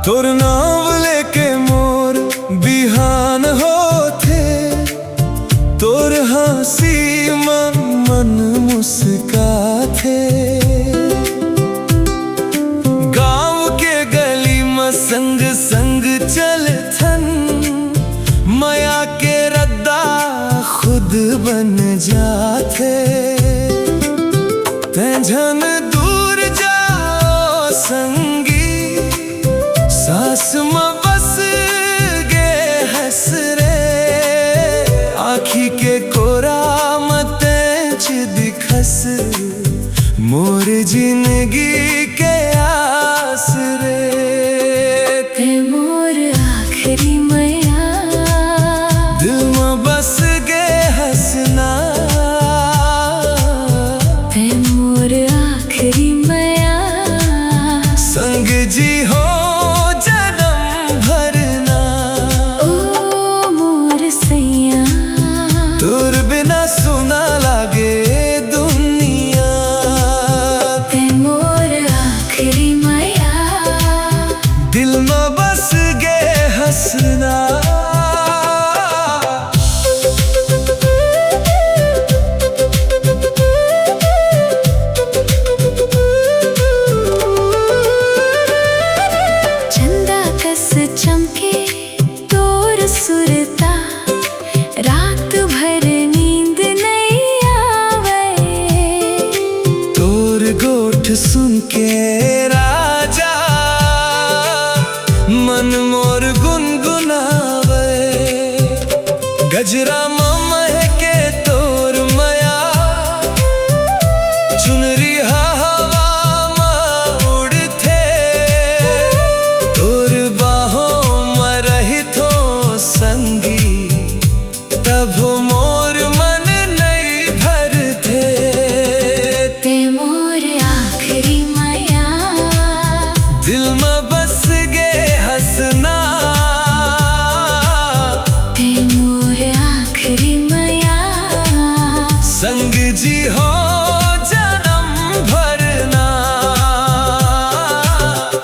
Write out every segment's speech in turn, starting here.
तोर नाम लेके मोर बिहान होथे, तोर हंसी मन मुस्काथे। गाँव के गली में संग संग चलथन, माया के रद्दा खुद बन जाथे। तेंझन दूर जाओ संगी, सास में बस गे हंस रे। आँखी के कोरा मतेच दिखस, मोर जिंदगी के आस रे। ते मोर आखरी मैया, दिल में बस गे हंसना। ते मोर आखरी मैया, संग जी हो तोर बिना सुना लागे दुनिया। ते मोर आखरी मैया, दिल में बस गे हंसना। चंदा कस चमके तोर सुरता, रात भर नींद नहीं आवे। तोर गोठ सुन के राजा, मन मोर गुनगुनावे। गजरा महके तोर माया, चुनरी हवा में उड़थे। तोर बाहों में रही थो संगी, तब मोर मन नहीं भरथे। ते मोर आखरी मैया, दिल में बस गे हंसना। ते मोर आखरी मैया, संग जी हो जन्म भरना।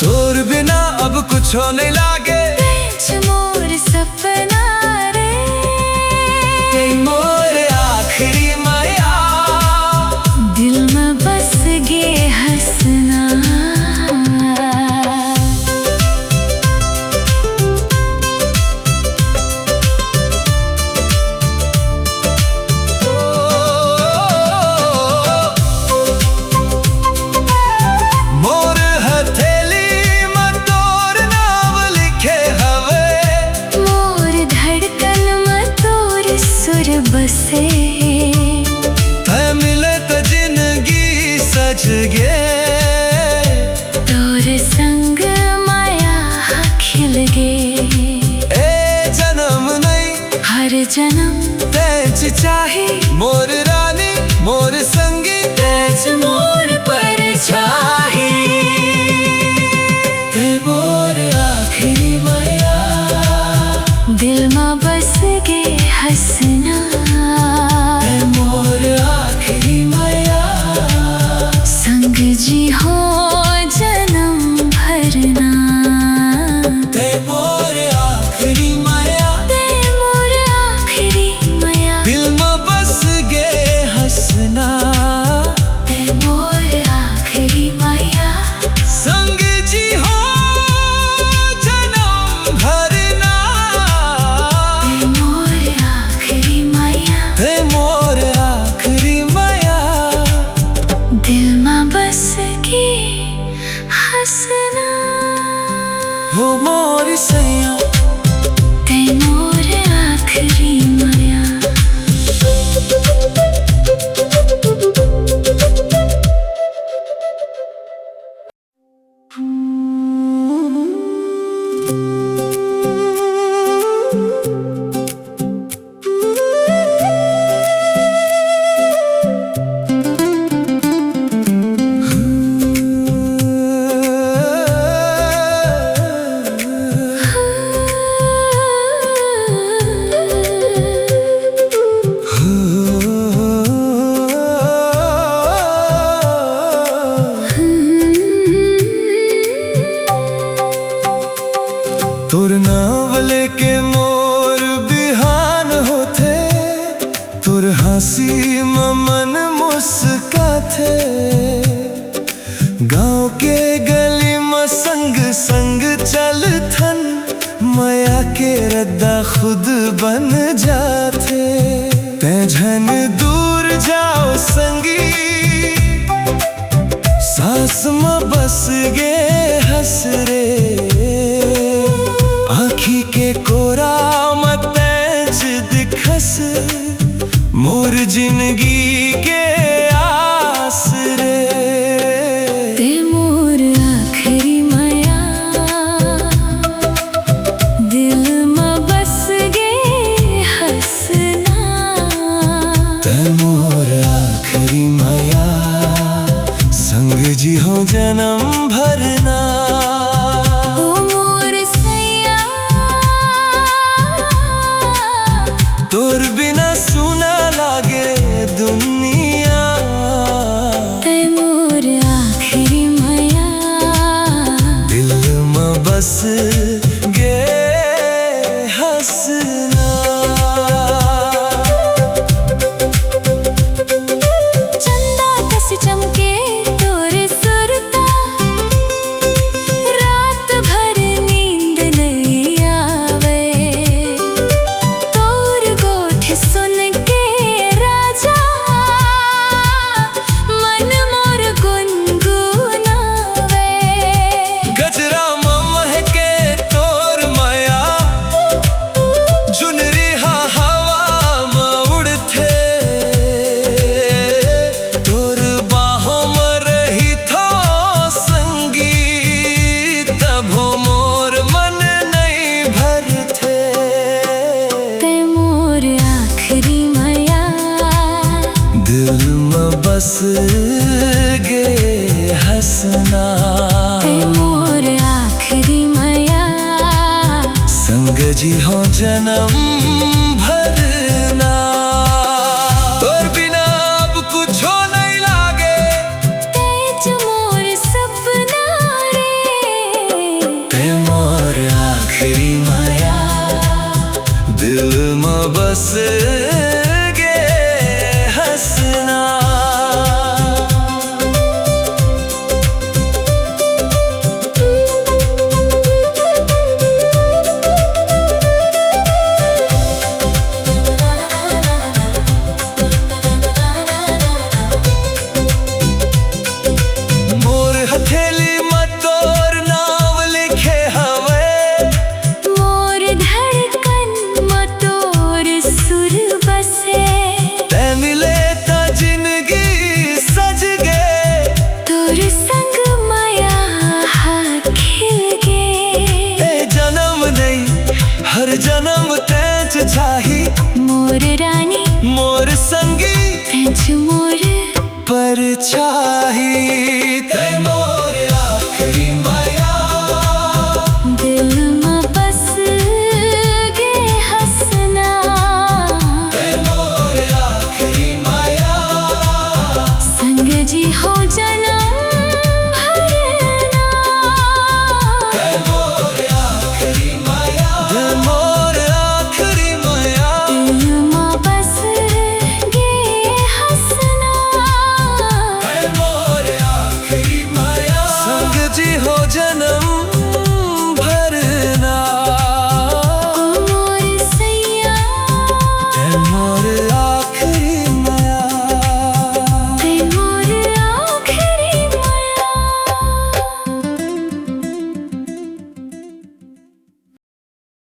तोर बिना अब कुछ नहीं लागे, मोर सपना रे। ते मोर आखरी मैया, दिल में बस गे हंसना। मोर हथेली में तोर नाम लिखे हवे। मोर धड़कन में तोर सुर बसे, तै मिले तो जिंदगी सज गे। तोर संग माया खिल गे। ए जन्म नहीं हर जन्म तेज चाही, मोर रानी मोर संगी तेज मोर पर चाही। ते मोर आखरी मैया, दिल में बस गे हंसना। ते मोर आखरी मैया, संग जी हो जन्म भरना। ते मोर आखरी मैया, ते मोर आखरी मैया, दिल में बस गे हंसना। हो मोर सैया ते मोर आखरी माया। तोर नाम लेके मोर बिहान होते, तोर हंसी में मन मुस्काथे। गाँव के गली में संग संग चल थन, माया के रद्दा खुद बन जाते। तेझन दूर जाओ संगी, सास में बस गे हंस रे। आँखी के कोरा मत दिखस, मोर जिंदगी के आस रे। ते मोर आखरी माया, दिल में बस गे हंसना। ते मोर आखरी माया, संग जी हो जन्म भरना। तोर बिना सुना लागे दुनिया, ते मोर आखरी माया, दिल में बस गे हंसना। चंदा कस चमके तोर सुरता, रात भर नींद नहीं आवे। सुन के राजा, मन मोर गुनगुनावे। गजरा महके तोर माया, जुनरी हवा में उड़थे। तोर बाहों में रही थो संगी, तब हो मोर मन नहीं भरथे। ते मोर आखरी माया, दिल में बस गे हंसना। ते मोर आखरी माया, संग जी हो जन्म भरना। तोर बिना अब कुछ नहीं लागे, तेज मोर सपना रे। ते मोर आखरी माया, दिल में बस गे हंसना। मोर हथेली में तोर नाम लिखे हवे, मोर धड़कन में तोर सुर बसे। ते मिले ता जिंदगी सज गे, तोर संग माया खिल गे। ए जन्म नहीं हर जन्म तेज चाही, मोर रानी मोर संगी तेज मोर परछाई।